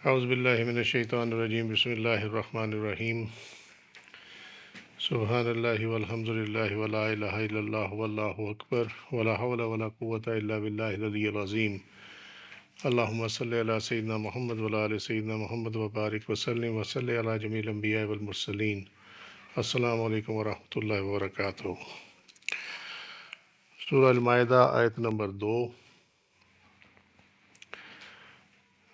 اعوذ باللہ من الشیطان الرجیم بسم اللہ الرحمن الرحیم سبحان اللہ والحمد للہ ولا الہ الا اللہ واللہ اکبر ولا حول ولا قوة الا باللہ العلی العظیم اللہم صلی علی سیدنا محمد وعلی آل سیدنا محمد وبارک وسلم وصلی علی جمیع الانبیاء والمرسلین۔ السلام علیکم ورحمۃ اللہ وبرکاتہ۔ سورہ المائدہ آیت نمبر 2۔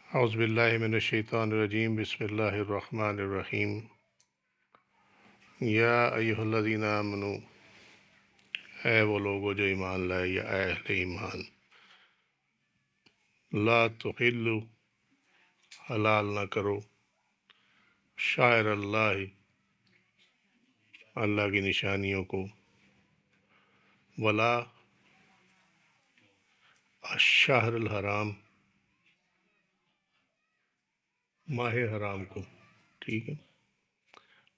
اعوذ باللہ من الشیطان الرجیم بسم اللہ الرحمن الرحیم۔ یا ایہا الذین آمنوا، اے وہ لوگو جو ایمان لائے یا اے اہل ایمان، لا تحلوا، حلال نہ کرو، شعائر اللہ، اللہ کی نشانیوں کو، ولا الشہر الحرام، ماہ حرام کو، ٹھیک ہے،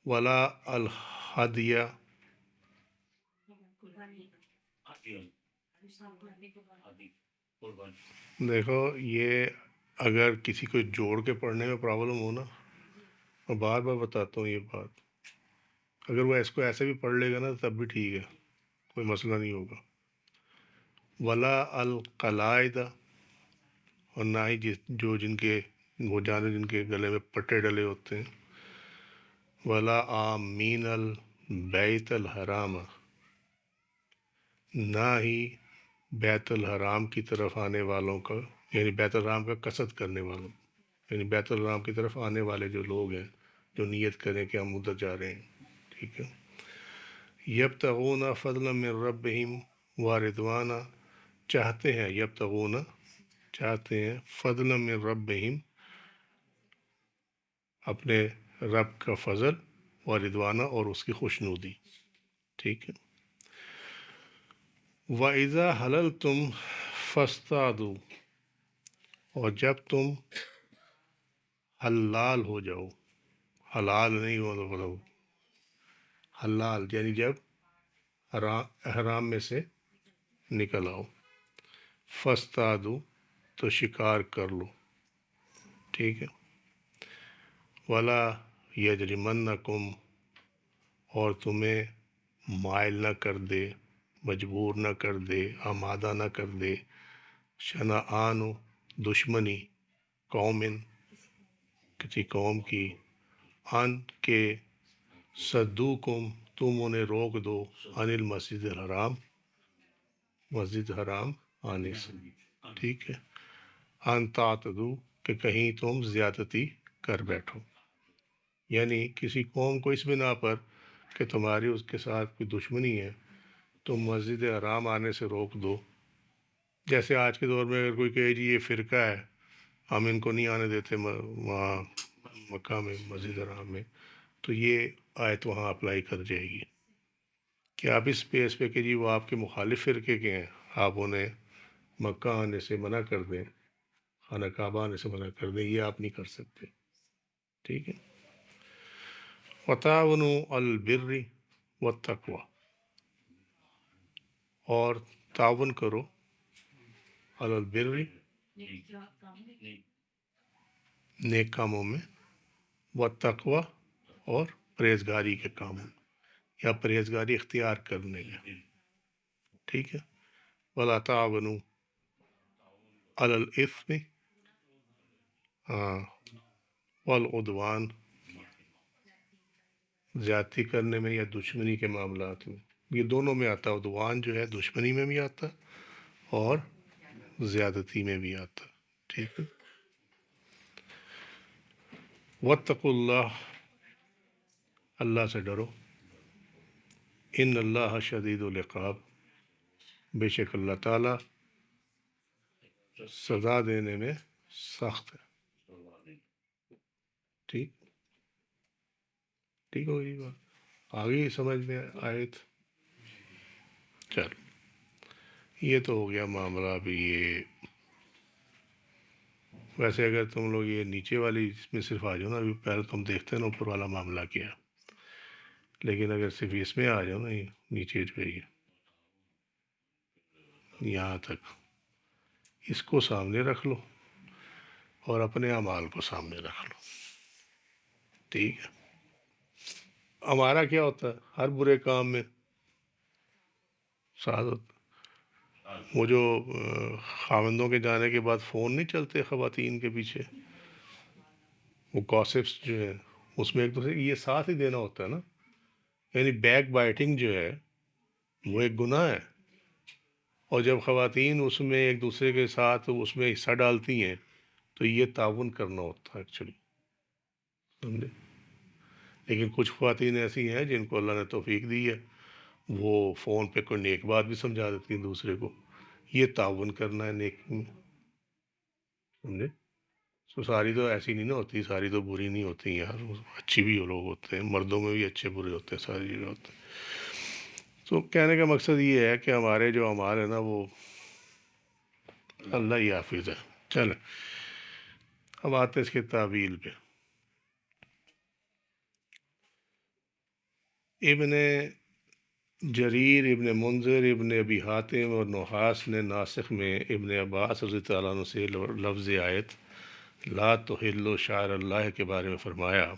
ولا الہدیہ، دیکھو یہ اگر کسی کو جوڑ کے پڑھنے میں پرابلم ہو نا، میں بار بار بتاتا ہوں یہ بات، اگر وہ اس کو ایسے بھی پڑھ لے گا نا تب بھی ٹھیک ہے، کوئی مسئلہ نہیں ہوگا۔ ولا القلائد، اور نہ ہی جن کے وہ جانے جن کے گلے میں پٹے ڈلے ہوتے ہیں۔ ولا آمین البیت الحرام، نہ ہی بیت الحرام کی طرف آنے والوں کا، یعنی بیت الحرام کا قصد کرنے والوں، یعنی بیت الحرام کی طرف آنے والے جو لوگ ہیں جو نیت کریں کہ ہم ادھر جا رہے ہیں، ٹھیک ہے۔ یبتغون فضلا من ربہم ورضوانا، چاہتے ہیں، یبتغون چاہتے ہیں، فضلا من ربہم اپنے رب کا فضل، ورضوانا اور اس کی خوشنودی، ٹھیک ہے۔ وَإِذَا حَلَلْتُمْ فَاصْطَادُوا، اور جب تم حلال ہو جاؤ، حلال نہیں ہو تو مطلب حلال یعنی جب احرام میں سے نکل آؤ، فَاصْطَادُوا تو شکار کر لو، ٹھیک ہے۔ وَلَا يَجْرِمَنَّكُمْ، اور تمہیں مائل نہ کر دے، مجبور نہ کر دے، آمادہ نہ کر دے، شنآن دشمنی، قومن کسی قوم کی، ان کے صدوکم تم انہیں روک دو، عن المسجد الحرام مسجد حرام آنے سے، ٹھیک ہے، ان تعتدو کہ کہیں تم زیادتی کر بیٹھو، یعنی کسی قوم کو اس بنا پر کہ تمہاری اس کے ساتھ کوئی دشمنی ہے تم مسجد حرام آنے سے روک دو۔ جیسے آج کے دور میں اگر کوئی کہے جی یہ فرقہ ہے، ہم ان کو نہیں آنے دیتے وہاں مکہ میں مسجد حرام میں، تو یہ آیت وہاں اپلائی کر جائے گی کہ آپ اس بیس پہ کہ جی وہ آپ کے مخالف فرقے کے ہیں، آپ انہیں مکہ آنے سے منع کر دیں، خانہ کعبہ آنے سے منع کر دیں، یہ آپ نہیں کر سکتے، ٹھیک ہے۔ وَتَعَاوَنُوا عَلَى الْبِرِّ وَالتَّقْوَى، اور تعاون کرو علی البر، نیک کاموں میں، والتقوی، اور پرہیزگاری کے کاموں یا پرہیزگاری اختیار کرنے میں، ٹھیک ہے۔ وَلَا تَعَاوَنُوا عَلَى الْإِثْمِ وَالْعُدْوَانِ، زیادتی کرنے میں یا دشمنی کے معاملات میں، یہ دونوں میں آتا ہے، عدوان جو ہے دشمنی میں بھی آتا اور زیادتی میں بھی آتا، ٹھیک ہے۔ وَاتَّقُوا اللَّهَ، اللہ سے ڈرو، ان اللہ شدید العقاب، بے شک اللہ تعالیٰ سزا دینے میں سخت ہے، ٹھیک ٹھیک ہوگی بات، آگے سمجھ میں آیت۔ چلو یہ تو ہو گیا معاملہ۔ ابھی یہ ویسے اگر تم لوگ یہ نیچے والی اس میں صرف آ جاؤ نا، ابھی پہلے تم دیکھتے ہیں نا اوپر والا معاملہ کیا، لیکن اگر صرف اس میں آ جاؤ نا، یہ نیچے جو ہے یہاں تک، اس کو سامنے رکھ لو اور اپنے اعمال کو سامنے رکھ لو. ٹھیک ہے. ہمارا کیا ہوتا ہے ہر برے کام میں ساتھ ہوتا. وہ جو خاوندوں کے جانے کے بعد فون نہیں چلتے خواتین کے پیچھے، وہ گاسپس جو ہے، اس میں ایک دوسرے یہ ساتھ ہی دینا ہوتا ہے نا. یعنی بیک بائٹنگ جو ہے وہ ایک گناہ ہے، اور جب خواتین اس میں ایک دوسرے کے ساتھ اس میں حصہ ڈالتی ہیں تو یہ تعاون کرنا ہوتا ہے ایکچولی. سمجھے؟ لیکن کچھ خواتین ایسی ہیں جن کو اللہ نے توفیق دی ہے، وہ فون پہ کوئی نیک بات بھی سمجھا دیتی ہیں دوسرے کو. یہ تعاون کرنا ہے نیکی میں. سمجھے؟ تو ساری تو ایسی نہیں نا ہوتی، ساری تو بری نہیں ہوتی یار، اچھی بھی لوگ ہوتے ہیں، مردوں میں بھی اچھے برے ہوتے ہیں، ساری جگہ ہوتے ہیں. تو کہنے کا مقصد یہ ہے کہ ہمارے جو اعمال ہیں نا وہ اللہ ہی حافظ ہے. چلیں اب آتے ہیں اس کے تعویل پہ. ابن جریر، ابن منذر، ابن ابی حاتم اور نحاس نے ناسخ میں ابن عباس رضی اللہ عنہ سے لفظ آیت لا تحلوا شعائر اللہ کے بارے میں فرمایا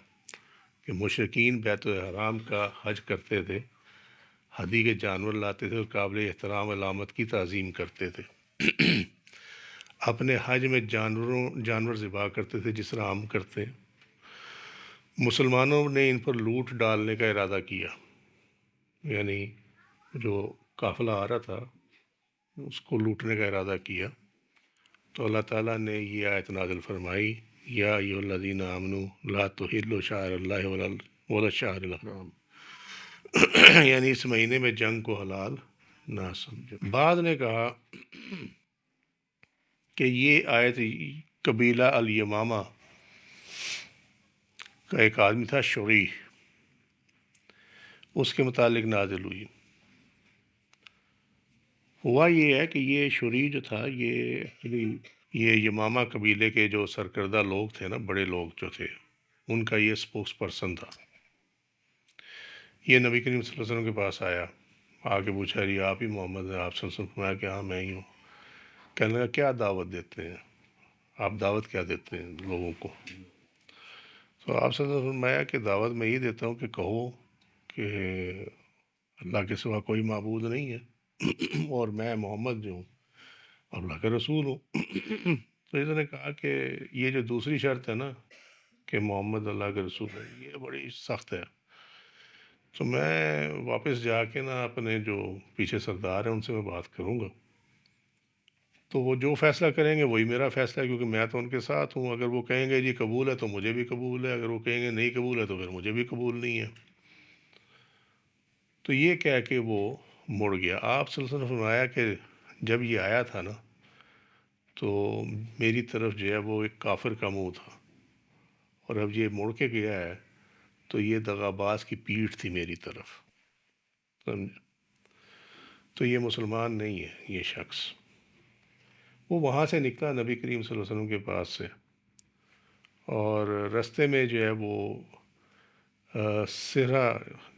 کہ مشرکین بیت الحرام کا حج کرتے تھے، ہدی کے جانور لاتے تھے اور قابل احترام علامت کی تعظیم کرتے تھے. اپنے حج میں جانور ذبح کرتے تھے جس طرح ہم کرتے ہیں. مسلمانوں نے ان پر لوٹ ڈالنے کا ارادہ کیا، یعنی جو قافلہ آ رہا تھا اس کو لوٹنے کا ارادہ کیا. تو اللہ تعالیٰ نے یہ آیت نازل فرمائی یا ایھا الذین آمنوا لا تحلوا شعائر اللہ ولا الشہر الحرام، یعنی اس مہینے میں جنگ کو حلال نہ سمجھو. بعض نے کہا کہ یہ آیت قبیلہ الیمامہ کا ایک آدمی تھا شریح، اس کے متعلق نازل ہوئی. ہوا یہ ہے کہ یہ شریح جو تھا یہ یمامہ قبیلے کے جو سرکردہ لوگ تھے نا، بڑے لوگ جو تھے، ان کا یہ سپوکس پرسن تھا. یہ نبی کریم صلی اللہ علیہ وسلم کے پاس آیا، آ کے پوچھا جی آپ ہی محمد ہیں؟ آپ صلی اللہ علیہ وسلم فرمایا کہ ہاں میں ہی ہوں. کہنے لگا کیا دعوت دیتے ہیں آپ؟ دعوت کیا دیتے ہیں لوگوں کو؟ تو آپ صلی اللہ علیہ وسلم فرمایا کہ دعوت میں یہ دیتا ہوں کہ کہو کہ اللہ کے سوا کوئی معبود نہیں ہے اور میں محمد جو ہوں اللہ کا رسول ہوں. تو اس نے کہا کہ یہ جو دوسری شرط ہے نا کہ محمد اللہ کا رسول ہے، یہ بڑی سخت ہے. تو میں واپس جا کے نا اپنے جو پیچھے سردار ہیں ان سے میں بات کروں گا، تو وہ جو فیصلہ کریں گے وہی میرا فیصلہ ہے، کیونکہ میں تو ان کے ساتھ ہوں. اگر وہ کہیں گے جی قبول ہے تو مجھے بھی قبول ہے، اگر وہ کہیں گے نہیں قبول ہے تو پھر مجھے بھی قبول نہیں ہے. تو یہ کہہ کے وہ مڑ گیا. آپ صلی اللہ علیہ وسلم نے فرمایا کہ جب یہ آیا تھا نا تو میری طرف جو ہے وہ ایک کافر کا منہ تھا، اور اب یہ مڑ کے گیا ہے تو یہ دغاباز کی پیٹھ تھی میری طرف. سمجھ؟ تو یہ مسلمان نہیں ہے یہ شخص. وہ وہاں سے نکلا نبی کریم صلی اللہ علیہ وسلم کے پاس سے، اور رستے میں جو ہے وہ سرہ،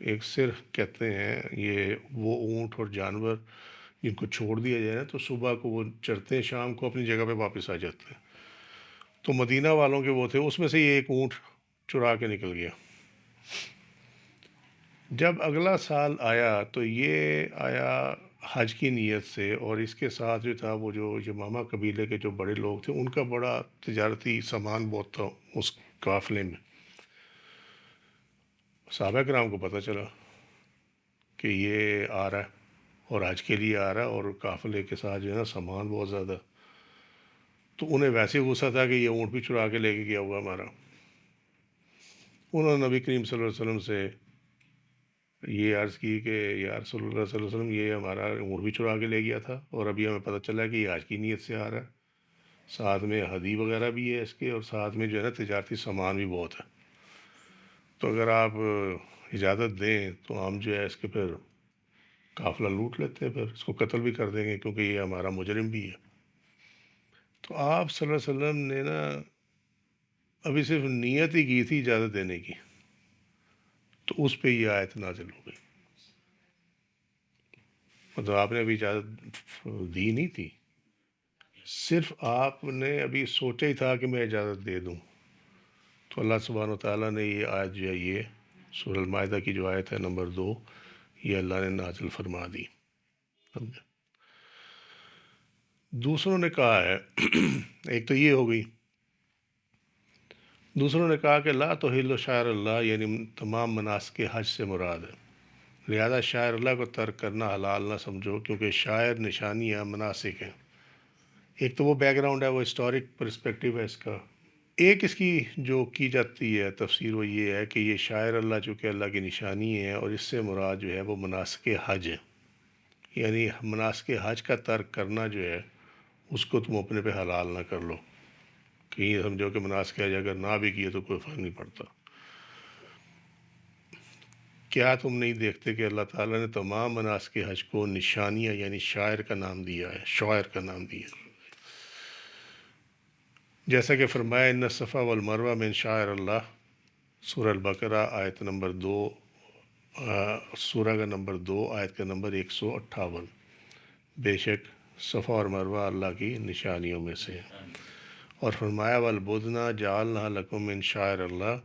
ایک سرہ کہتے ہیں، یہ وہ اونٹ اور جانور جن کو چھوڑ دیا جائے نا تو صبح کو وہ چرتے ہیں، شام کو اپنی جگہ پہ واپس آ جاتے ہیں. تو مدینہ والوں کے وہ تھے، اس میں سے یہ ایک اونٹ چرا کے نکل گیا. جب اگلا سال آیا تو یہ آیا حج کی نیت سے، اور اس کے ساتھ جو تھا وہ جو یمامہ قبیلے کے جو بڑے لوگ تھے ان کا بڑا تجارتی سامان بہت تھا اس قافلے میں. صحابہ کرام کو پتہ چلا کہ یہ آ رہا ہے اور حج کے لیے آ رہا ہے اور قافلے کے ساتھ جو ہے نا سامان بہت زیادہ. تو انہیں ویسے غصہ تھا کہ یہ اونٹ بھی چرا کے لے کے گیا ہوا ہمارا. انہوں نے نبی کریم صلی اللہ علیہ وسلم سے یہ عرض کی کہ یا رسول اللہ صلی اللہ علیہ وسلم یہ ہمارا اونٹ بھی چرا کے لے گیا تھا، اور ابھی ہمیں پتہ چلا کہ یہ حج کی نیت سے آ رہا ہے، ساتھ میں ہدی وغیرہ بھی ہے اس کے، اور ساتھ میں جو ہے نا تجارتی سامان بھی بہت ہے. تو اگر آپ اجازت دیں تو ہم جو ہے اس کے پھر قافلہ لوٹ لیتے ہیں، پھر اس کو قتل بھی کر دیں گے کیونکہ یہ ہمارا مجرم بھی ہے. تو آپ صلی اللہ علیہ وسلم نے نا ابھی صرف نیت ہی کی تھی اجازت دینے کی، تو اس پہ یہ آیت نازل ہو گئی. مطلب آپ نے ابھی اجازت دی نہیں تھی، صرف آپ نے ابھی سوچا ہی تھا کہ میں اجازت دے دوں، تو اللہ سبحانہ وتعالیٰ نے یہ آیت جو ہے، یہ سورہ المائدہ کی جو آیت ہے نمبر 2، یہ اللہ نے نازل فرما دی. سمجھے؟ دوسروں نے کہا ہے ایک تو یہ ہو گئی، دوسروں نے کہا کہ لا تحل شعائر اللہ، یعنی تمام مناسک حج سے مراد ہے، لہذا شاعر اللہ کو ترک کرنا حلال نہ سمجھو، کیونکہ شاعر نشانیاں مناسک ہیں. ایک تو وہ بیک گراؤنڈ ہے، وہ ہسٹورک پرسپیکٹیو ہے اس کا. ایک اس کی جو کی جاتی ہے تفسیر، وہ یہ ہے کہ یہ شاعر اللہ چونکہ اللہ کی نشانی ہے، اور اس سے مراد جو ہے وہ مناسک حج ہے، یعنی مناسک حج کا ترک کرنا جو ہے اس کو تم اپنے پہ حلال نہ کر لو، کہ یہ سمجھو کہ مناسک حج اگر نہ بھی کیے تو کوئی فرق نہیں پڑتا. کیا تم نہیں دیکھتے کہ اللہ تعالیٰ نے تمام مناسک حج کو نشانیاں یعنی شاعر کا نام دیا ہے، شاعر کا نام دیا ہے. جیسا کہ فرمایا ان الصفا والمروہ من شاعر اللہ، سورہ البقرہ آیت نمبر 2، سورہ کا نمبر 2 آیت کا نمبر 158. بے شک صفا اور مروہ اللہ کی نشانیوں میں سے ہیں. اور فرمایا والبدنا جعلنا لکم من شاعر اللہ،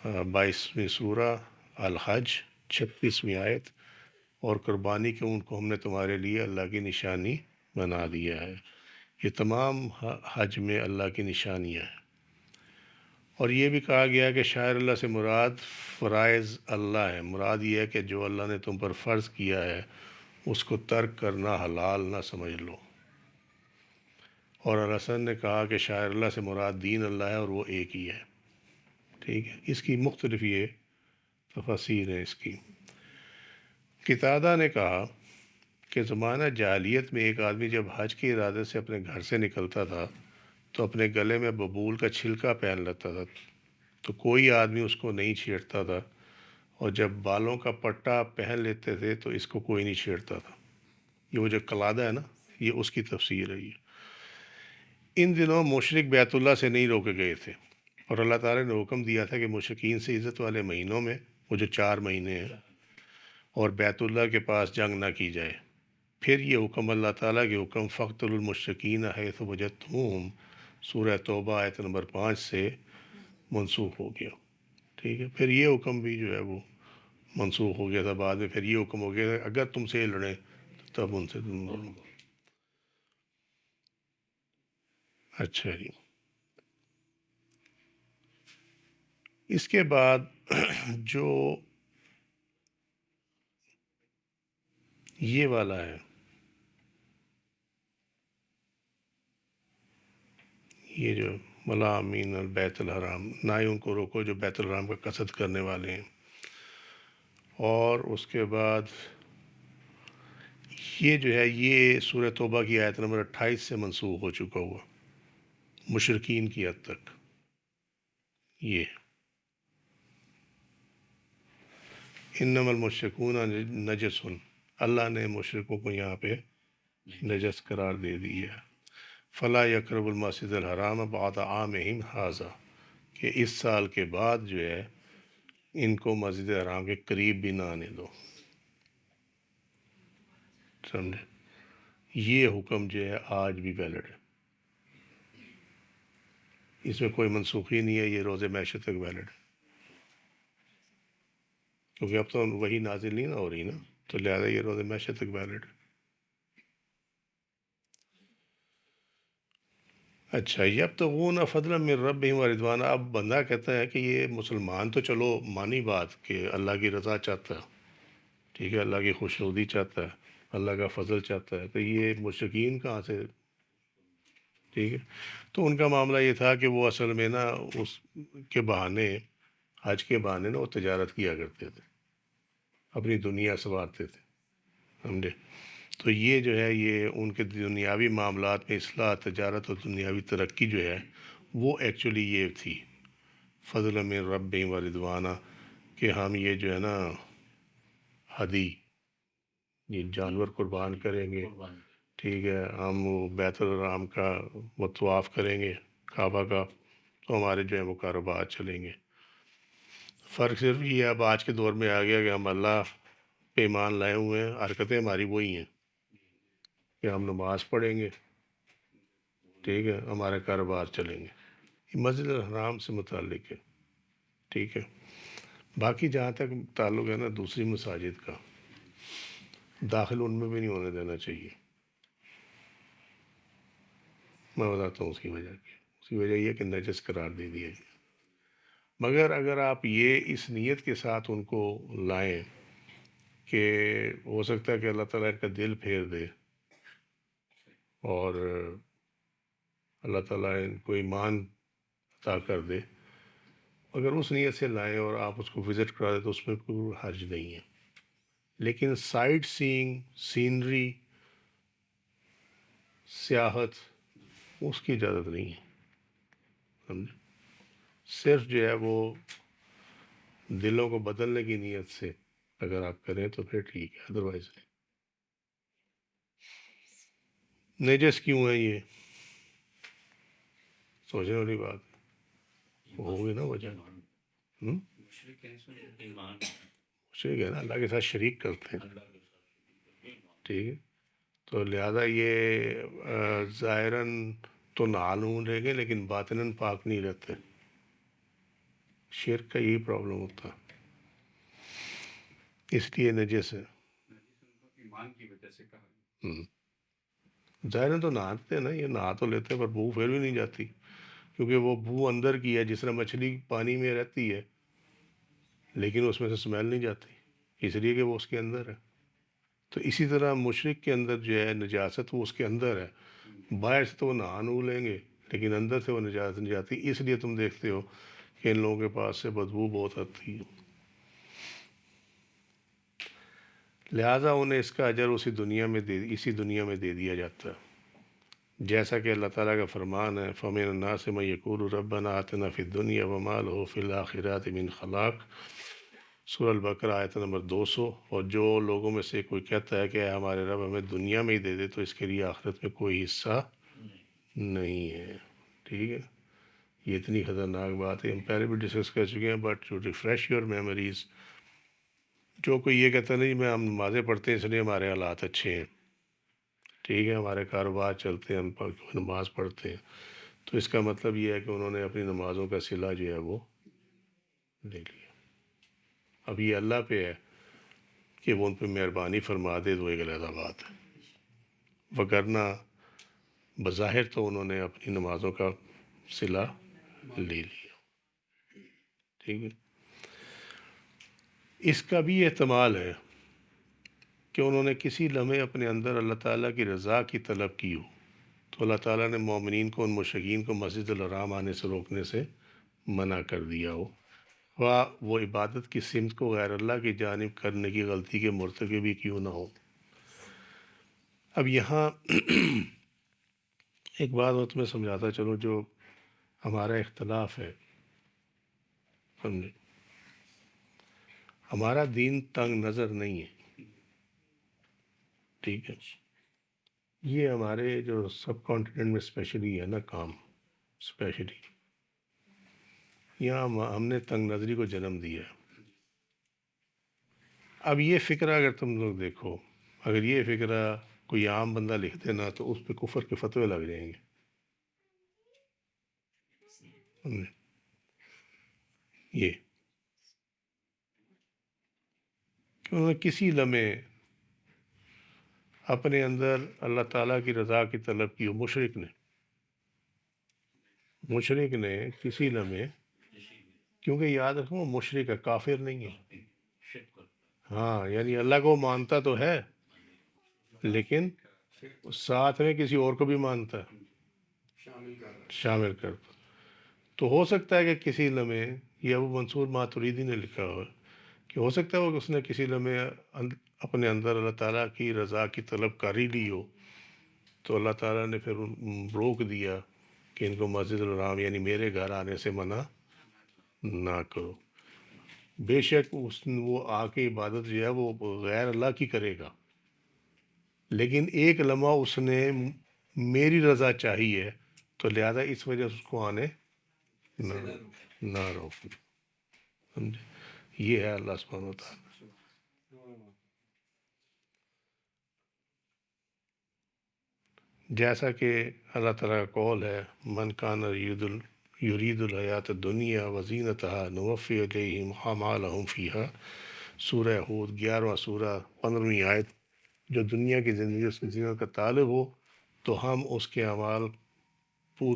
22ویں سورہ الحج 36ویں آیت. اور قربانی کے ان کو ہم نے تمہارے لیے اللہ کی نشانی بنا دیا ہے. یہ تمام حج میں اللہ کی نشانیاں ہیں. اور یہ بھی کہا گیا کہ شاعر اللہ سے مراد فرائض اللہ ہے، مراد یہ ہے کہ جو اللہ نے تم پر فرض کیا ہے اس کو ترک کرنا حلال نہ سمجھ لو. اور الحسن نے کہا کہ شاعر اللہ سے مراد دین اللہ ہے اور وہ ایک ہی ہے. ٹھیک ہے، اس کی مختلف یہ تفاسیر ہیں اس کی. قتادہ نے کہا کہ زمانہ جاہلیت میں ایک آدمی جب حج کے ارادے سے اپنے گھر سے نکلتا تھا تو اپنے گلے میں ببول کا چھلکا پہن لیتا تھا، تو کوئی آدمی اس کو نہیں چھیڑتا تھا، اور جب بالوں کا پٹا پہن لیتے تھے تو اس کو کوئی نہیں چھیڑتا تھا. یہ وہ جو قلادہ ہے نا، یہ اس کی تفسیر ہے. یہ ان دنوں مشرک بیت اللہ سے نہیں روکے گئے تھے، اور اللہ تعالیٰ نے حکم دیا تھا کہ مشرکین سے عزت والے مہینوں میں، وہ جو 4 مہینے ہیں، اور بیت اللہ کے پاس جنگ نہ کی جائے. پھر یہ حکم اللہ تعالیٰ کے حکم فقتلوا المشرکین حیث وجدتموہم، سورہ توبہ آیت نمبر 5 سے منسوخ ہو گیا. ٹھیک ہے، پھر یہ حکم بھی جو ہے وہ منسوخ ہو گیا تھا بعد میں. پھر یہ حکم ہو گیا اگر تم سے لڑیں تب ان سے تم لڑو. اچھا جی، اس کے بعد جو یہ والا ہے، یہ جو ملامین البیت الحرام، نہ ہی ان کو روکو جو بیت الحرام کا قصد کرنے والے ہیں. اور اس کے بعد یہ جو ہے یہ سورہ توبہ کی آیت نمبر 28 سے منسوخ ہو چکا ہوا مشرکین کی حد تک. یہ انما المشرکون نجس، اللہ نے مشرکوں کو یہاں پہ نجس قرار دے دی ہے. فلا یقرب المسجد الحرام بعد عامہم ھذا، کہ اس سال کے بعد جو ہے ان کو مسجد حرام کے قریب بھی نہ آنے دو. سمجھے؟ یہ حکم جو ہے آج بھی ویلڈ ہے، اس میں کوئی منسوخی نہیں ہے، یہ روز معیشت تک ویلڈ ہے. کیونکہ اب تو وہی نازل نہیں نہ ہو رہی نا، تو لہٰذا یہ روز معیشت تک ویلڈ ہے. اچھا، یبتغون فضلا من ربہم ورضوانا، اب بندہ کہتا ہے کہ یہ مسلمان تو چلو مانی بات کہ اللہ کی رضا چاہتا ہے، ٹھیک ہے، اللہ کی خوشنودی چاہتا ہے، اللہ کا فضل چاہتا ہے، تو یہ مشرکین کہاں سے؟ ٹھیک ہے، تو ان کا معاملہ یہ تھا کہ وہ اصل میں نا اس کے بہانے، حج کے بہانے نا وہ تجارت کیا کرتے تھے، اپنی دنیا سنوارتے تھے. سمجھے؟ تو یہ جو ہے یہ ان کے دنیاوی معاملات میں اصلاح، تجارت اور دنیاوی ترقی جو ہے وہ ایکچولی یہ تھی فضل من ربہم ورضوانا، کہ ہم یہ جو ہے نا ہدی، یہ جانور قربان کریں گے، ٹھیک ہے، ہم وہ بیت الحرام کا وہ طواف کریں گے کعبہ کا، تو ہمارے جو ہے وہ کاروبار چلیں گے. فرق صرف یہ ہے اب آج کے دور میں آ گیا کہ ہم اللہ پہ ایمان لائے ہوئے ہیں، حرکتیں ہماری وہی ہیں کہ ہم نماز پڑھیں گے، ٹھیک ہے، ہمارے کاروبار چلیں گے. یہ مسجد الحرام سے متعلق ہے. ٹھیک ہے. باقی جہاں تک تعلق ہے نا دوسری مساجد کا، داخل ان میں بھی نہیں ہونے دینا چاہیے. میں بتاتا ہوں اس کی وجہ کی. اس کی وجہ یہ کہ نجس قرار دے دیا گیا. مگر اگر آپ یہ اس نیت کے ساتھ ان کو لائیں کہ ہو سکتا ہے کہ اللہ تعالیٰ ان کا دل پھیر دے اور اللہ تعالیٰ ان کو ایمان عطا کر دے، اگر اس نیت سے لائیں اور آپ اس کو وزٹ کرا دیں تو اس میں کوئی حرج نہیں ہے. لیکن سائٹ سینگ، سینری، سیاحت، اس کی اجازت نہیں ہے. سمجھے؟ صرف جو ہے وہ دلوں کو بدلنے کی نیت سے اگر آپ کریں تو پھر ٹھیک ہے، ادروائز نہیں. نجس کیوں ہے یہ سوچنے والی بات ہوگی نا وجہ. مشرک ہے نا، اللہ کے ساتھ شریک کرتے ہیں. ٹھیک ہے. تو لہذا یہ ظاہراً تو نالون رہ گئے لیکن باطناً پاک نہیں رہتے. شرک کا یہی پرابلم ہوتا، اس لیے نجس ہے. ظاہراً تو نہاتے ہیں نا، یہ نہا تو لیتے ہیں پر بو پھر بھی نہیں جاتی، کیونکہ وہ بو اندر کی ہے. جس طرح مچھلی پانی میں رہتی ہے لیکن اس میں سے سمیل نہیں جاتی، اس لیے کہ وہ اس کے اندر ہے. تو اسی طرح مشرک کے اندر جو ہے نجاست وہ اس کے اندر ہے. باہر سے تو وہ نہا نو لیں گے لیکن اندر سے وہ نجاست نہیں جاتی. اس لیے تم دیکھتے ہو کہ ان لوگوں کے پاس سے بدبو بہت آتی ہے. لہٰذا انہیں اس کا اجر اسی دنیا میں دے دیا جاتا ہے. جیسا کہ اللہ تعالیٰ کا فرمان ہے فَمِنَ النَّاسِ مَن يَقُولُ رَبَّنَا آتِنَا فِي الدُّنْيَا وَمَا لَهُ فِي الْآخِرَةِ مِنْ خَلَاقٍ. سورہ البقرہ آیت نمبر 200. اور جو لوگوں میں سے کوئی کہتا ہے کہ اے ہمارے رب ہمیں دنیا میں ہی دے دے تو اس کے لیے آخرت میں کوئی حصہ نہیں ہے. ٹھیک ہے. یہ اتنی خطرناک بات ہے، ہم پہلے بھی ڈسکس کر چکے ہیں. But to refresh your memories, جو کوئی یہ کہتا نہیں میں ہم نمازیں پڑھتے ہیں اس لیے ہمارے حالات اچھے ہیں، ٹھیک ہے، ہمارے کاروبار چلتے ہیں، ہم نماز پڑھتے ہیں، تو اس کا مطلب یہ ہے کہ انہوں نے اپنی نمازوں کا صلہ جو ہے وہ لے لیا. اب یہ اللہ پہ ہے کہ وہ ان پہ مہربانی فرما دے تو ایک علیحدہ بات ہے، وگرنہ بظاہر تو انہوں نے اپنی نمازوں کا صلہ لے لیا. ٹھیک ہے. اس کا بھی احتمال ہے کہ انہوں نے کسی لمحے اپنے اندر اللہ تعالیٰ کی رضا کی طلب کی ہو تو اللہ تعالیٰ نے مومنین کو، ان مشرکین کو مسجد الحرام آنے سے روکنے سے منع کر دیا ہو، خواہ وہ عبادت کی سمت کو غیر اللہ کی جانب کرنے کی غلطی کے مرتکب بھی کیوں نہ ہو. اب یہاں ایک بات اور تمہیں سمجھاتا چلو، جو ہمارا اختلاف ہے، سمجھے، ہمارا دین تنگ نظر نہیں ہے. ٹھیک ہے. یہ ہمارے جو سب کانٹیننٹ میں اسپیشلی ہے نا کام، اسپیشلی یہاں ہم نے تنگ نظری کو جنم دیا ہے. اب یہ فقرہ اگر تم لوگ دیکھو، اگر یہ فقرہ کوئی عام بندہ لکھ دینا تو اس پہ کفر کے فتوے لگ جائیں گے. یہ کہ انہوں نے کسی لمحے اپنے اندر اللہ تعالیٰ کی رضا کی طلب کی ہو، مشرک نے کسی لمحے، کیونکہ یاد رکھو وہ مشرک ہے، کافر نہیں ہے. ہاں، یعنی اللہ کو مانتا تو ہے لیکن ساتھ میں کسی اور کو بھی مانتا ہے، شامل کرتا. تو ہو سکتا ہے کہ کسی لمحے، یہ ابو منصور ماتریدی نے لکھا ہوا ہے کہ ہو سکتا ہے کہ اس نے کسی لمحے اپنے اندر اللہ تعالیٰ کی رضا کی طلب کر ہی لی ہو، تو اللہ تعالیٰ نے پھر روک دیا کہ ان کو مسجد الحرام یعنی میرے گھر آنے سے منع نہ کرو. بے شک وہ آ کے عبادت جو ہے وہ غیر اللہ کی کرے گا، لیکن ایک لمحہ اس نے میری رضا چاہیے تو لہذا اس وجہ سے اس کو آنے نہ روکو. سمجھے؟ یہ ہے اللہ سبحانہ و تعالیٰ. جیسا کہ اللہ تعالیٰ کا قول ہے، من کان یرید الحیات الدنیا وزینتها نوفی الیہم اعمالہم فیہا، سورہ ہود 11واں سورہ 15ویں آیت۔ جو دنیا کی زندگی اس کی زینت کا طالب ہو تو ہم اس کے اعمال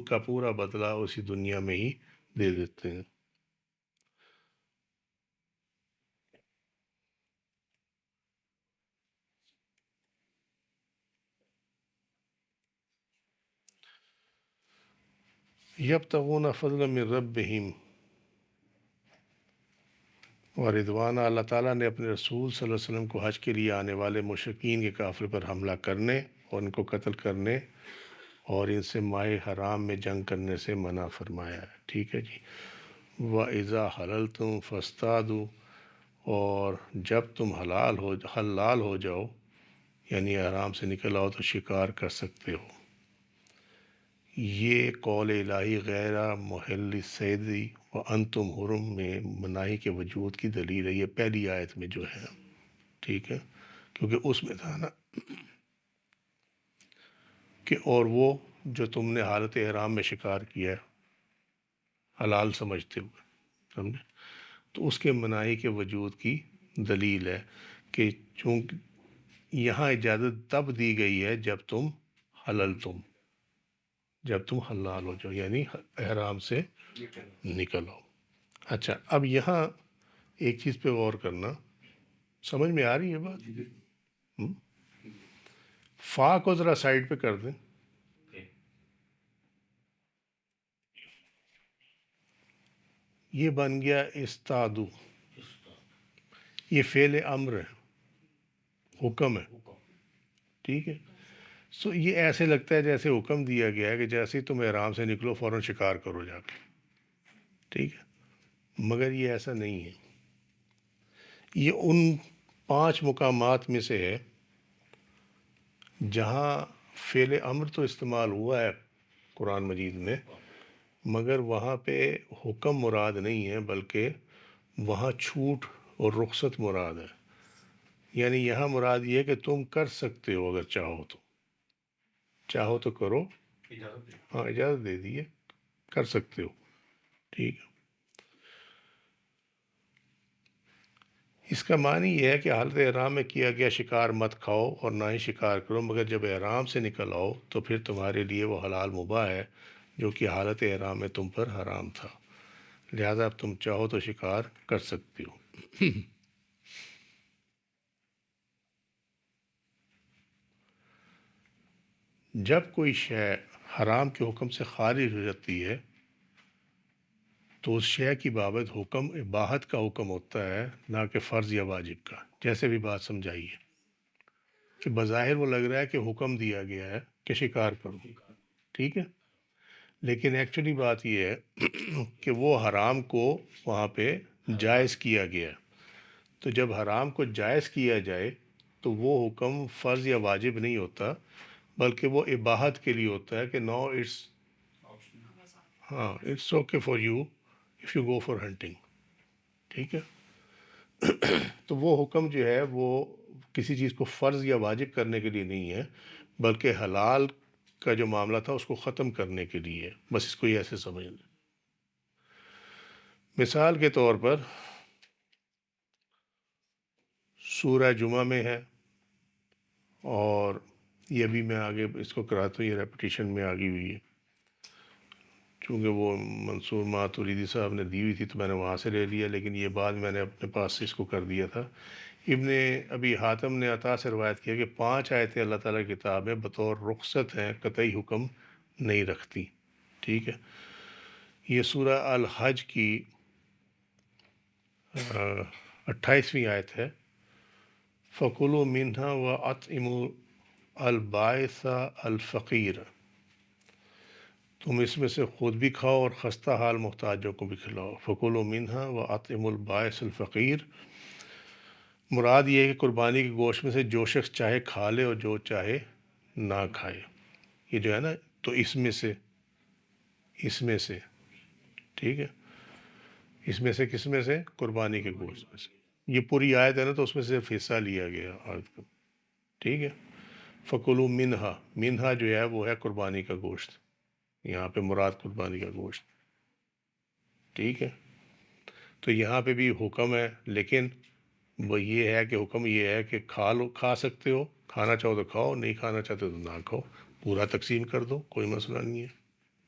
کا پورا بدلہ اسی دنیا میں ہی دے دیتے ہیں۔ یبتغون فضلا من ربہم ورضوانہ، اللہ تعالیٰ نے اپنے رسول صلی اللہ علیہ وسلم کو حج کے لیے آنے والے مشرکین کے قافلے پر حملہ کرنے اور ان کو قتل کرنے اور ان سے ماہ حرام میں جنگ کرنے سے منع فرمایا ہے، ٹھیک ہے جی۔ وَإِذَا حَلَلْتُمْ فَاصْطَادُوا، اور جب تم حلال ہو جاؤ یعنی حرام سے نکل آؤ تو شکار کر سکتے ہو۔ یہ قول الہی غیر محل الصید وانتم حرم میں مناہی کے وجود کی دلیل ہے، یہ پہلی آیت میں جو ہے، ٹھیک ہے، کیونکہ اس میں تھا نا کہ اور وہ جو تم نے حالت احرام میں شکار کیا ہے حلال سمجھتے ہوئے، سمجھے، تو اس کے مناہی کے وجود کی دلیل ہے کہ چونکہ یہاں اجازت تب دی گئی ہے جب تم حلال ہو جاؤ یعنی احرام سے نکل آؤ۔ اچھا، اب یہاں ایک چیز پہ غور کرنا، سمجھ میں آ رہی ہے بات؟ فا کو ذرا سائڈ پہ کر دیں۔ یہ بن گیا استادو، یہ فعل امر ہے، حکم ہے، ٹھیک ہے۔ سو یہ ایسے لگتا ہے جیسے حکم دیا گیا ہے کہ جیسے ہی تم احرام سے نکلو فوراً شکار کرو جا کے، ٹھیک ہے، مگر یہ ایسا نہیں ہے۔ یہ ان 5 مقامات میں سے ہے جہاں فعل امر تو استعمال ہوا ہے قرآن مجید میں، مگر وہاں پہ حکم مراد نہیں ہے بلکہ وہاں چھوٹ اور رخصت مراد ہے۔ یعنی یہاں مراد یہ ہے کہ تم کر سکتے ہو، اگر چاہو تو کرو، ہاں اجازت دے دیے، کر سکتے ہو، ٹھیک ہے۔ اس کا معنی یہ ہے کہ حالت احرام میں کیا گیا شکار مت کھاؤ اور نہ ہی شکار کرو، مگر جب احرام سے نکل آؤ تو پھر تمہارے لیے وہ حلال مباح ہے جو کہ حالت احرام میں تم پر حرام تھا، لہذا اب تم چاہو تو شکار کر سکتے ہو۔ جب کوئی شے حرام کے حکم سے خارج ہو جاتی ہے تو اس شے کی بابت حکم اباحت کا حکم ہوتا ہے، نہ کہ فرض یا واجب کا، جیسے بھی بات سمجھائی ہے کہ بظاہر وہ لگ رہا ہے کہ حکم دیا گیا ہے کہ شکار کرو، ٹھیک ہے، لیکن ایکچولی بات یہ ہے کہ وہ حرام کو وہاں پہ جائز کیا گیا ہے۔ تو جب حرام کو جائز کیا جائے تو وہ حکم فرض یا واجب نہیں ہوتا بلکہ وہ اباحت کے لیے ہوتا ہے کہ no it's okay for you if you go for hunting, ٹھیک ہے۔ تو وہ حکم جو ہے وہ کسی چیز کو فرض یا واجب کرنے کے لیے نہیں ہے بلکہ حلال کا جو معاملہ تھا اس کو ختم کرنے کے لیے ہے، بس اس کو یہ ایسے سمجھ لیں۔ مثال کے طور پر سورہ جمعہ میں ہے، اور یہ بھی میں آگے اس کو کراتا ہوں، یہ ریپٹیشن میں آگی ہوئی ہے چونکہ وہ منصور ماتوریدی صاحب نے دی ہوئی تھی تو میں نے وہاں سے لے لیا، لیکن یہ بعد میں نے اپنے پاس سے اس کو کر دیا تھا۔ ابن ابی حاتم نے عطا سے روایت کیا کہ 5 آیتیں اللہ تعالیٰ کی کتاب میں بطور رخصت ہیں، قطعی حکم نہیں رکھتی، ٹھیک ہے۔ یہ سورہ الحج کی 28ویں آیت ہے، فَكُلُوا مِنْهَا وَأَطْعِمُوا الْبَائِسَ الْفَقِيرَ، تم اس میں سے خود بھی کھاؤ اور خستہ حال محتاجوں کو بھی کھلاؤ۔ فَكُلُوا مِنْهَا وَأَطْعِمُوا الْبَائِسَ الْفَقِيرَ، مراد یہ ہے کہ قربانی کے گوشت میں سے جو شخص چاہے کھا لے اور جو چاہے نہ کھائے۔ یہ جو ہے نا، تو اس میں سے ٹھیک ہے، اس میں سے کس میں سے؟ قربانی کے گوشت میں سے۔ یہ پوری آیت ہے نا، تو اس میں سے صرف حصہ لیا گیا آیت کا، ٹھیک ہے۔ فکلوا منہا، منہا جو ہے وہ ہے قربانی کا گوشت، یہاں پہ مراد قربانی کا گوشت، ٹھیک ہے۔ تو یہاں پہ بھی حکم ہے، لیکن وہ یہ ہے کہ حکم یہ ہے کہ کھا سکتے ہو، کھانا چاہو تو کھاؤ، نہیں کھانا چاہتے تو نہ کھاؤ، پورا تقسیم کر دو، کوئی مسئلہ نہیں ہے،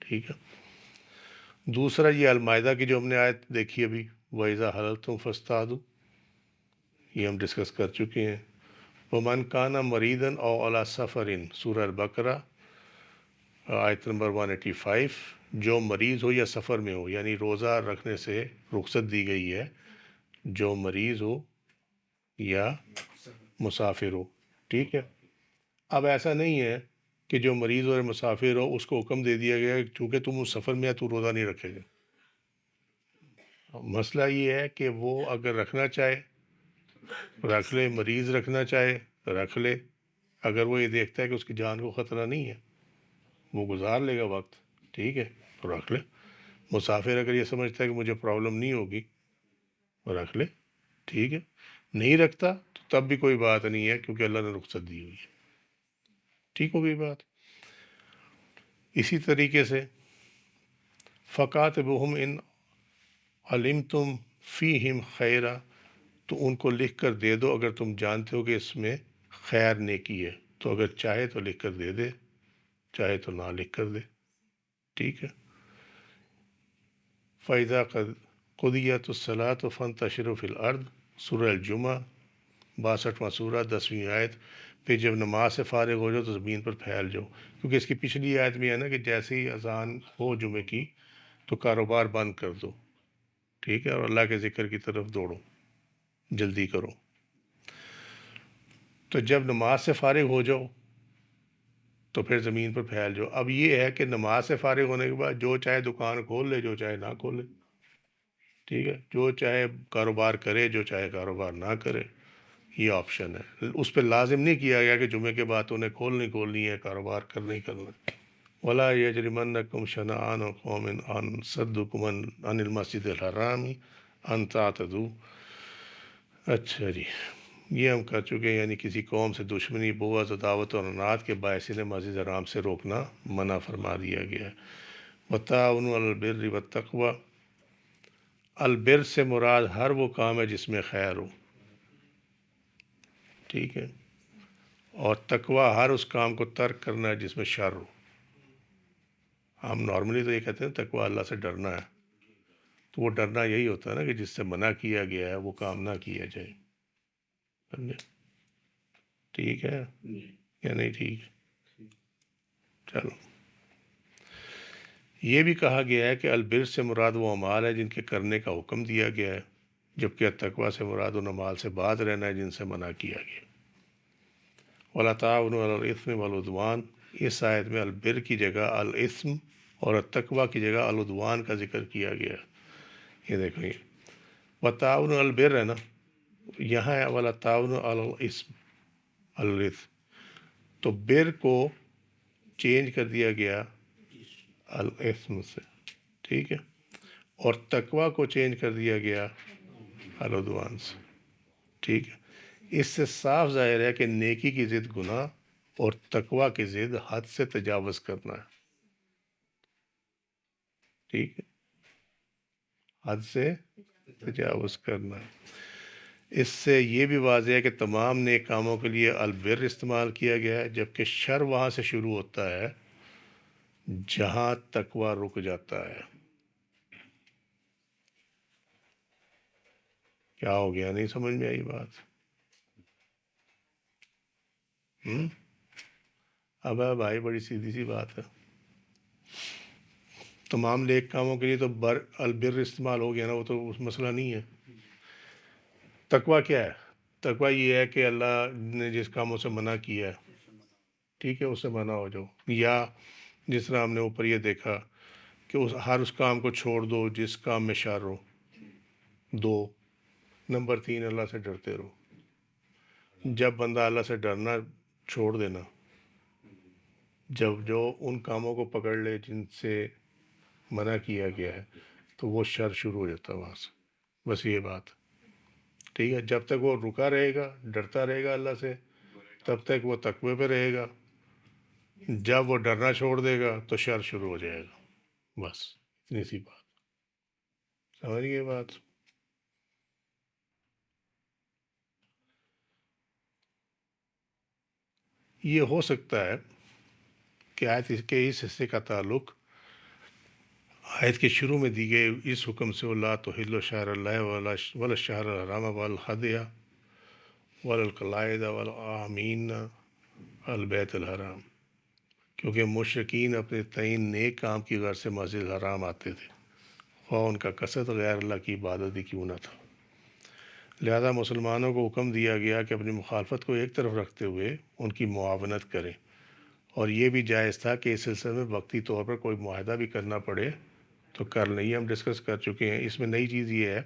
ٹھیک ہے۔ دوسرا یہ المائدہ کی جو ہم نے آیت دیکھی ابھی، وَإِذَا حَلَلْتُمْ فَاصْطَادُوا، یہ ہم ڈسکس کر چکے ہیں۔ وَمَنْ كَانَ مَرِيضًا أَوْ عَلَى سَفَرٍ، سورہ البقرہ آیت نمبر 185، جو مریض ہو یا سفر میں ہو، یعنی روزہ رکھنے سے رخصت دی گئی ہے، جو مریض ہو یا مسافر ہو، ٹھیک ہے۔ اب ایسا نہیں ہے کہ جو مریض اور مسافر ہو اس کو حکم دے دیا گیا کہ چونکہ تم اس سفر میں ہے تو روزہ نہیں رکھے گا۔ مسئلہ یہ ہے کہ وہ اگر رکھنا چاہے رکھ لے، مریض رکھنا چاہے رکھ لے، اگر وہ یہ دیکھتا ہے کہ اس کی جان کو خطرہ نہیں ہے، وہ گزار لے گا وقت، ٹھیک ہے، تو رکھ لے۔ مسافر اگر یہ سمجھتا ہے کہ مجھے پرابلم نہیں ہوگی، رکھ لے، ٹھیک ہے۔ نہیں رکھتا تو تب بھی کوئی بات نہیں ہے، کیونکہ اللہ نے رخصت دی ہوئی ہے، ٹھیک ہو گئی بات۔ اسی طریقے سے فَقَاتِبُوهُمْ إِنْ عَلِمْتُمْ فِيهِمْ خَيْرًا، تو ان کو لکھ کر دے دو اگر تم جانتے ہو کہ اس میں خیر نیکی ہے، تو اگر چاہے تو لکھ کر دے دے، چاہے تو نہ لکھ کر دے، ٹھیک ہے۔ فَإِذَا قُضِيَتِ الصَّلَاةُ فَانتَشِرُوا فِي الْأَرْضِ، سورہ الجمعہ 62واں سورہ 10ویں آیت، پھر جب نماز سے فارغ ہو جاؤ تو زمین پر پھیل جاؤ، کیونکہ اس کی پچھلی آیت میں ہے نا کہ جیسے ہی اذان ہو جمعے کی تو کاروبار بند کر دو، ٹھیک ہے، اور اللہ کے ذکر کی طرف دوڑو، جلدی کرو۔ تو جب نماز سے فارغ ہو جاؤ تو پھر زمین پر پھیل جاؤ۔ اب یہ ہے کہ نماز سے فارغ ہونے کے بعد جو چاہے دکان کھول لے، جو چاہے نہ کھولے، ٹھیک ہے، جو چاہے کاروبار کرے، جو چاہے کاروبار نہ کرے، یہ آپشن ہے۔ اس پہ لازم نہیں کیا گیا کہ جمعے کے بعد تو انہیں کھولنی ہے، کاروبار کرنا ہی کرنا ہے۔ وَلَا يَجْرِمَنَّكُمْ شَنَآنُ قَوْمٍ أَن صَدُّوكُمْ عَنِ الْمَسْجِدِ الْحَرَامِ أَن تَعْتَدُوا۔ اچھا جی، یہ ہم کر چکے ہیں، یعنی کسی قوم سے دشمنی، بغض، عداوت اور عناد کے باعث انہیں مسجد حرام سے روکنا منع فرما دیا گیا ہے۔ وَتَعَاوَنُوا عَلَى الْبِرِّ وَالتَّقْوَىٰ، البر سے مراد ہر وہ کام ہے جس میں خیر ہو، ٹھیک ہے، اور تقویٰ ہر اس کام کو ترک کرنا ہے جس میں شر ہو۔ ہم نارملی تو یہ کہتے ہیں تقویٰ اللہ سے ڈرنا ہے، تو وہ ڈرنا یہی ہوتا ہے نا کہ جس سے منع کیا گیا ہے وہ کام نہ کیا جائے، سمجھے؟ ٹھیک ہے یا نہیں ٹھیک؟ چلو، یہ بھی کہا گیا ہے کہ البر سے مراد وہ اعمال ہے جن کے کرنے کا حکم دیا گیا ہے، جبکہ تقویٰ سے مراد ان اعمال سے باز رہنا ہے جن سے منع کیا گیا۔ وَلَا تَعَاوَنُوا عَلَى الْإِثْمِ وَالْعُدْوَانِ، اس آیت میں البر کی جگہ الاسم اور التقویٰ کی جگہ العدوان کا ذکر کیا گیا۔ یہ دیکھو، یہ وَتَعَاوَنُوا عَلَى الْبِرِّ ہے نا، یہاں ہے وَلَا تَعَاوَنُوا عَلَى الْإِثْمِ الاسم، تو بر کو چینج کر دیا گیا الاسم سے، ٹھیک ہے، اور تقویٰ کو چینج کر دیا گیا العدوان سے، ٹھیک ہے۔ اس سے صاف ظاہر ہے کہ نیکی کی ضد گناہ اور تقویٰ کی ضد حد سے تجاوز کرنا ہے، ٹھیک ہے، حد سے تجاوز کرنا ہے۔ اس سے یہ بھی واضح ہے کہ تمام نیک کاموں کے لیے البر استعمال کیا گیا ہے، جبکہ شر وہاں سے شروع ہوتا ہے جہاں تقویٰ رک جاتا ہے۔ کیا ہو گیا، نہیں سمجھ میں آئی بات؟ اب بھائی بڑی سیدھی سی بات ہے، تمام نیک کاموں کے لیے تو البر استعمال ہو گیا نا، وہ تو اس مسئلہ نہیں ہے۔ تقویٰ کیا ہے؟ تقویٰ یہ ہے کہ اللہ نے جس کاموں سے منع کیا ہے، ٹھیک ہے، اس سے منع ہو جاؤ، یا جس طرح ہم نے اوپر یہ دیکھا کہ ہر اس کام کو چھوڑ دو جس کام میں شر ہو، 2 نمبر 3 اللہ سے ڈرتے رہو۔ جب بندہ اللہ سے ڈرنا چھوڑ دینا، جب جو ان کاموں کو پکڑ لے جن سے منع کیا گیا ہے، تو وہ شر شروع ہو جاتا ہے وہاں سے، بس یہ بات، ٹھیک ہے۔ جب تک وہ رکا رہے گا، ڈرتا رہے گا اللہ سے، تب تک وہ تقوی پہ رہے گا، جب وہ ڈرنا چھوڑ دے گا تو شر شروع ہو جائے گا، بس اتنی سی بات، سمجھ گئے بات؟ یہ ہو سکتا ہے کہ آیت کے اس حصے کا تعلق آیت کے شروع میں دی گئے اس حکم سے لا تحلوا شہر اللہ ولا الشہر الحرام ولا الہدی ولا القلائد ولا العامین البیت الحرام، کیونکہ مشرکین اپنے تعین نیک کام کی غرض سے مسجد الحرام آتے تھے، خواہ ان کا قصد غیر اللہ کی عبادت ہی کیوں نہ تھا۔ لہذا مسلمانوں کو حکم دیا گیا کہ اپنی مخالفت کو ایک طرف رکھتے ہوئے ان کی معاونت کریں، اور یہ بھی جائز تھا کہ اس سلسلے میں وقتی طور پر کوئی معاہدہ بھی کرنا پڑے تو کر لیں۔ یہ ہم ڈسکس کر چکے ہیں، اس میں نئی چیز یہ ہے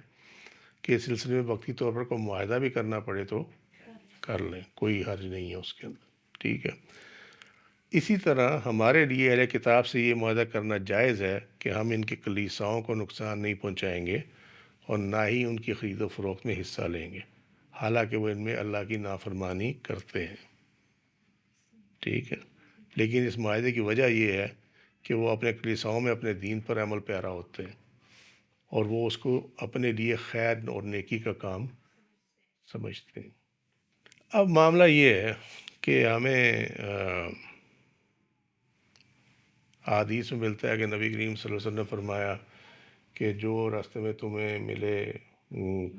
کہ اس سلسلے میں وقتی طور پر کوئی معاہدہ بھی کرنا پڑے تو کر لیں، کوئی حرج نہیں ہے اس کے اندر، ٹھیک ہے۔ اسی طرح ہمارے لیے اہل کتاب سے یہ معاہدہ کرنا جائز ہے کہ ہم ان کی کلیساؤں کو نقصان نہیں پہنچائیں گے اور نہ ہی ان کی خرید و فروخت میں حصہ لیں گے، حالانکہ وہ ان میں اللہ کی نافرمانی کرتے ہیں، ٹھیک ہے۔ لیکن اس معاہدے کی وجہ یہ ہے کہ وہ اپنے کلیساؤں میں اپنے دین پر عمل پیرا ہوتے ہیں اور وہ اس کو اپنے لیے خیر اور نیکی کا کام سمجھتے ہیں۔ اب معاملہ یہ ہے کہ ہمیں حدیث میں ملتا ہے کہ نبی کریم صلی اللہ علیہ وسلم نے فرمایا کہ جو راستے میں تمہیں ملے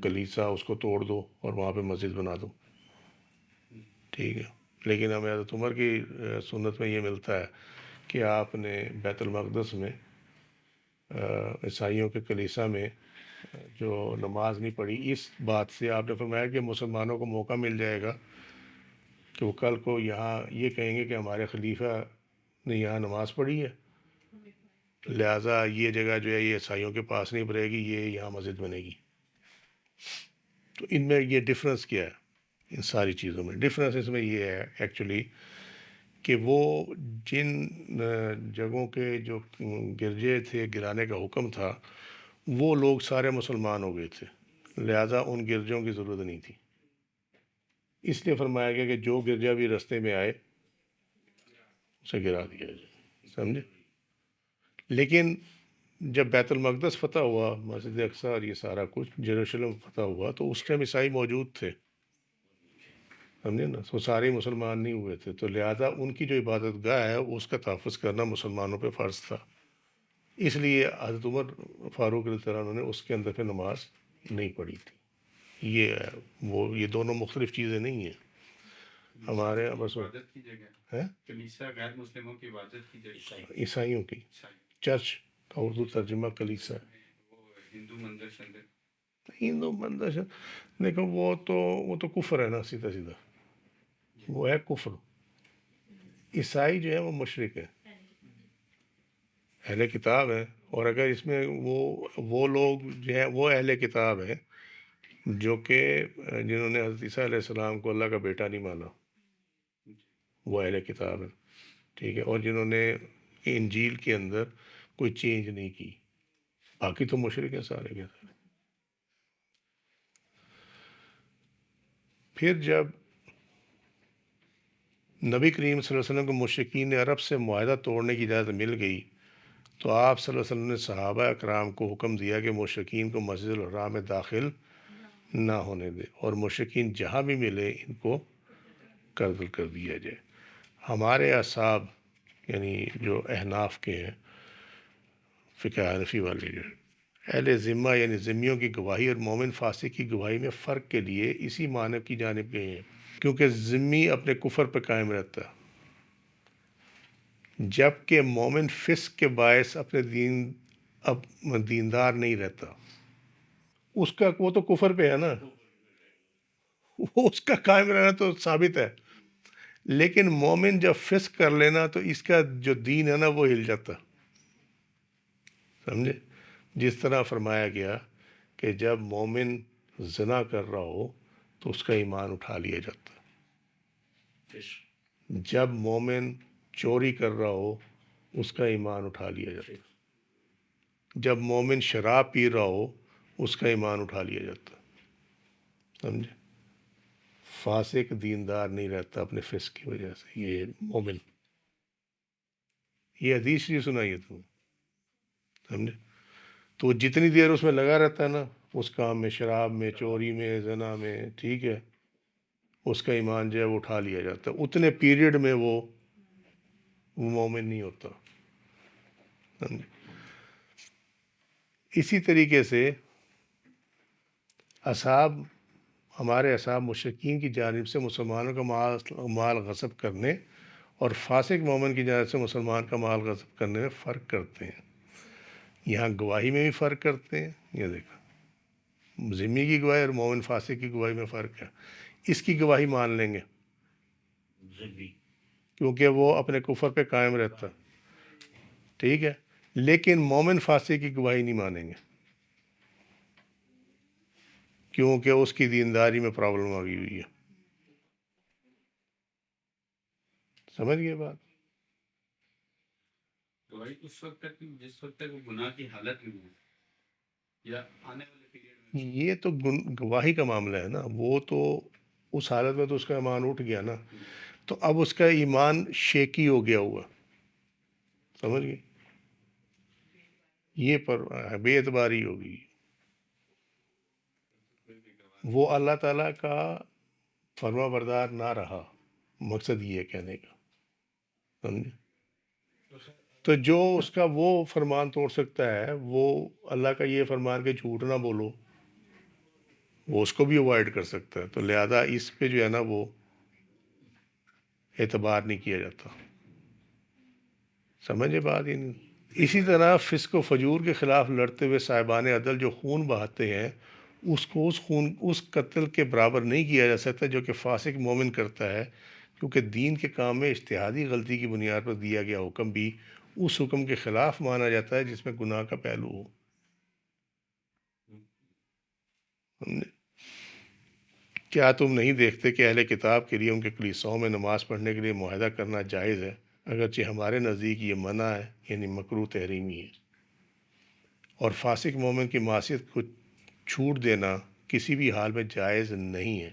کلیسا اس کو توڑ دو اور وہاں پہ مسجد بنا دو، ٹھیک ہے۔ لیکن ہمیں حضرت عمر کی سنت میں یہ ملتا ہے کہ آپ نے بیت المقدس میں عیسائیوں کے کلیسا میں جو نماز نہیں پڑھی، اس بات سے آپ نے فرمایا کہ مسلمانوں کو موقع مل جائے گا کہ وہ کل کو یہاں یہ کہیں گے کہ ہمارے خلیفہ نے یہاں نماز پڑھی ہے، لہٰذا یہ جگہ جو ہے یہ عیسائیوں کے پاس نہیں رہے گی، یہ یہاں مسجد بنے گی۔ تو ان میں یہ ڈفرینس کیا ہے؟ ان ساری چیزوں میں ڈفرینس اس میں یہ ہے ایکچولی کہ وہ جن جگہوں کے جو گرجے تھے گرانے کا حکم تھا وہ لوگ سارے مسلمان ہو گئے تھے، لہٰذا ان گرجوں کی ضرورت نہیں تھی، اس لیے فرمایا گیا کہ جو گرجا بھی رستے میں آئے اسے گرا دیا جائے، سمجھے۔ لیکن جب بیت المقدس فتح ہوا، مسجد اقصی اور یہ سارا کچھ یروشلم فتح ہوا تو اس ٹائم عیسائی موجود تھے، سمجھے نا، تو سارے مسلمان نہیں ہوئے تھے، تو لہٰذا ان کی جو عبادت گاہ ہے اس کا تحفظ کرنا مسلمانوں پہ فرض تھا، اس لیے حضرت عمر فاروق رضی اللہ عنہ نے اس کے اندر پہ نماز نہیں پڑھی تھی۔ یہ ہے وہ، یہ دونوں مختلف چیزیں نہیں ہیں ہمارے یہاں بس عبادت کی جگہ ہے کلیسا غیر مسلموں کی عبادت کی جگہ عیسائیوں کی چرچ کا اردو ترجمہ کلیسا ہے، وہ ہندو مندر شندر ہندو مندر دیکھو وہ تو کفر ہے نا، سیدھا سیدھا وہ ہے کفر۔ عیسائی جو ہے وہ مشرک ہے، اہل کتاب ہے، اور اگر اس میں وہ لوگ جو ہیں وہ اہل کتاب ہیں جو کہ جنہوں نے حضرت عیسیٰ علیہ السلام کو اللہ کا بیٹا نہیں مانا، وہ اہل کتاب ہے، ٹھیک ہے، اور جنہوں نے انجیل کے اندر کوئی چینج نہیں کی، باقی تو مشرک ہیں سارے کے سارے۔ پھر جب نبی کریم صلی اللہ علیہ وسلم کو مشرکین عرب سے معاہدہ توڑنے کی اجازت مل گئی تو آپ صلی اللہ علیہ وسلم نے صحابہ اکرام کو حکم دیا کہ مشرکین کو مسجد الحرام میں داخل نہ ہونے دے، اور مشرکین جہاں بھی ملے ان کو قتل کر دیا جائے۔ ہمارے اصحاب یعنی جو احناف کے ہیں، فقہ حنفی والے جو ہیں، اہل ذمہ یعنی ذمیوں کی گواہی اور مومن فاسق کی گواہی میں فرق کے لیے اسی معنی کی جانب گئے ہیں، کیونکہ ذمی اپنے کفر پہ قائم رہتا ہے جبکہ مومن فسق کے باعث اپنے دیندار نہیں رہتا، اس کا وہ تو کفر پہ ہے نا، وہ اس کا قائم رہنا تو ثابت ہے، لیکن مومن جب فسق کر لینا تو اس کا جو دین ہے نا وہ ہل جاتا، سمجھے۔ جس طرح فرمایا گیا کہ جب مومن زنا کر رہا ہو تو اس کا ایمان اٹھا لیا جاتا، جب مومن چوری کر رہا ہو اس کا ایمان اٹھا لیا جاتا، جب مومن شراب پی رہا ہو اس کا ایمان اٹھا لیا جاتا، سمجھے۔ فاسق دیندار نہیں رہتا اپنے فسق کی وجہ سے، یہ مومن. یہ حدیث شریف سنائیے تم، سمجھے؟ تو وہ جتنی دیر اس میں لگا رہتا ہے نا، اس کام میں، شراب میں، چوری میں، زنا میں، ٹھیک ہے، اس کا ایمان جو ہے وہ اٹھا لیا جاتا ہے. اتنے پیریڈ میں وہ مومن نہیں ہوتا. سمجھے؟ اسی طریقے سے اصحاب، ہمارے اصحاب مشرکین کی جانب سے مسلمانوں کا مال غصب کرنے اور فاسق مومن کی جانب سے مسلمان کا مال غصب کرنے میں فرق کرتے ہیں. یہاں گواہی میں بھی فرق کرتے ہیں. یہ دیکھو، ذمی کی گواہی اور مومن فاسق کی گواہی میں فرق ہے. اس کی گواہی مان لیں گے کیونکہ وہ اپنے کفر پہ قائم رہتا، ٹھیک ہے، لیکن مومن فاسق کی گواہی نہیں مانیں گے کیونکہ اس کی دینداری میں پرابلم آ گئی ہوئی ہے. سمجھ گئے بات؟ گواہی اس وقت تک جس وقت تک وہ گناہ کی حالت میں ہو، یا آنے والے پیریڈ میں. یہ تو گواہی کا معاملہ ہے نا. وہ تو اس حالت میں تو اس کا ایمان اٹھ گیا نا، تو اب اس کا ایمان شیکی ہو گیا ہوا. سمجھ گئے؟ یہ پر بے اعتباری ہوگی. وہ اللہ تعالیٰ کا فرما بردار نہ رہا، مقصد یہ ہے کہنے کا. سمجھے؟ تو جو اس کا وہ فرمان توڑ سکتا ہے، وہ اللہ کا یہ فرمان کہ جھوٹ نہ بولو، وہ اس کو بھی اوائڈ کر سکتا ہے. تو لہذا اس پہ جو ہے نا وہ اعتبار نہیں کیا جاتا. سمجھے بات؟ اسی طرح فسق و فجور کے خلاف لڑتے ہوئے صاحبان عدل جو خون بہاتے ہیں، اس کو اس قتل کے برابر نہیں کیا جا سکتا جو کہ فاسق مومن کرتا ہے، کیونکہ دین کے کام میں اجتہادی غلطی کی بنیاد پر دیا گیا حکم بھی اس حکم کے خلاف مانا جاتا ہے جس میں گناہ کا پہلو ہو. کیا تم نہیں دیکھتے کہ اہل کتاب کے لیے ان کے کلیساؤں میں نماز پڑھنے کے لیے معاہدہ کرنا جائز ہے، اگرچہ ہمارے نزدیک یہ منع ہے، یعنی مکروہ تحریمی ہے. اور فاسق مومن کی معصیت کو چھوٹ دینا کسی بھی حال میں جائز نہیں ہے.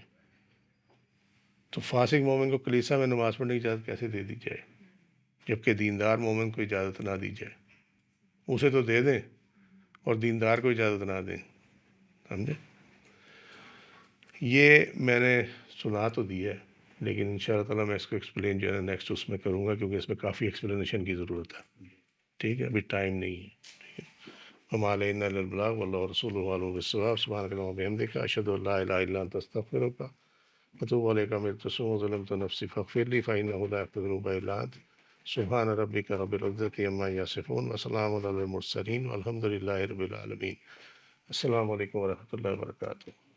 تو فاسق مومن کو کلیسا میں نماز پڑھنے کی اجازت کیسے دے دی جائے جبکہ دیندار مومن کو اجازت نہ دی جائے؟ اسے تو دے دیں اور دیندار کو اجازت نہ دیں. سمجھے؟ یہ میں نے سنا تو دی ہے، لیکن ان شاء اللہ تعالیٰ میں اس کو ایکسپلین جو ہے نا نیکسٹ اس میں کروں گا، کیونکہ اس میں کافی ایکسپلینیشن کی ضرورت ہے. ٹھیک ہے، ابھی ٹائم نہیں ہے. وما علینا الا البلاغ واللہ ورسولہ اعلم بالصواب. سبحانک اللہم وبحمدک، اشہد ان لا الہ الا انت، استغفرک واتوب الیک. من تسوء ظلمت نفسی فاغفر لی فانہ لا یغفر الذنوب الا انت. سبحان ربک رب العزۃ عما یصفون وسلام علی المرسلین والحمد للہ رب العالمین. السلام علیکم ورحمۃ اللہ وبرکاتہ.